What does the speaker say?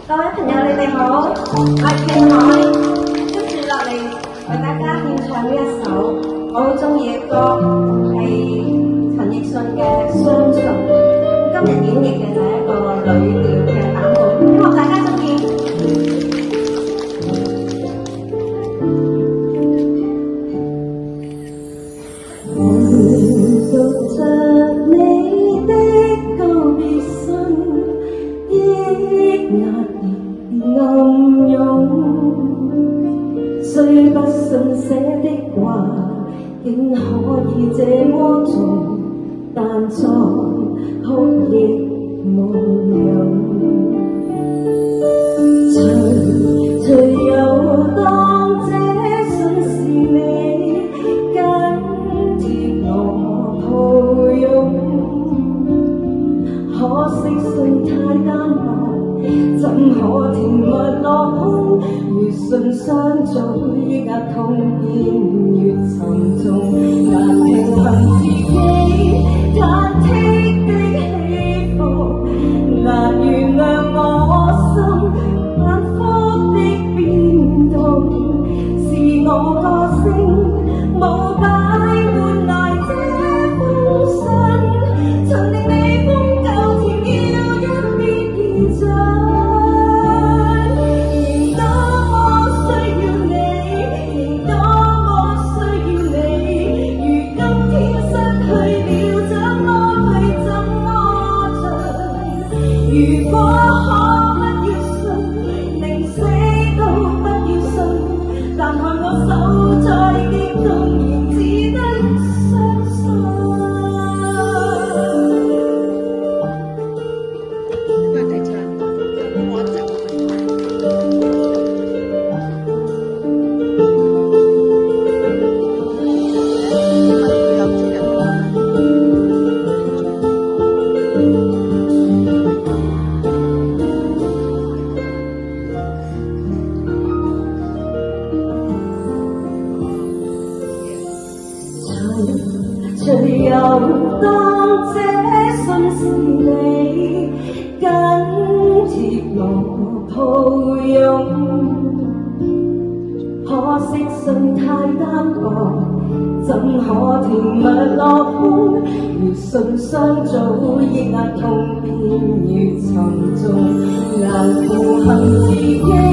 各位朋友，你哋好，我係慶海，跟住落嚟為大家獻唱呢一首我好中意嘅歌，係陳奕迅嘅《相信》。今日演繹嘅就係一個女調嘅版本，希望大家中意。讀着你的告別信，抑壓暗湧，雖不信寫的話，竟可以這麼重，但在哭亦無用。隨又當這信是你緊貼我抱擁，可惜信太單薄，怎可甜蜜落空？越信相組，抑壓痛便越沉重，難平衡自己忐忑的起伏，難原諒我心反覆的變動，是我個性冇擺換來這封信，曾令你瘋舊甜要一別而盡。如果可不要信，寧死都不要信，但看我手再激動，仍只得相信。隨又當這信是你緊貼我抱擁，可惜信太單薄，怎可甜蜜落空？越信相組，抑壓痛便越沉重，難平衡自己。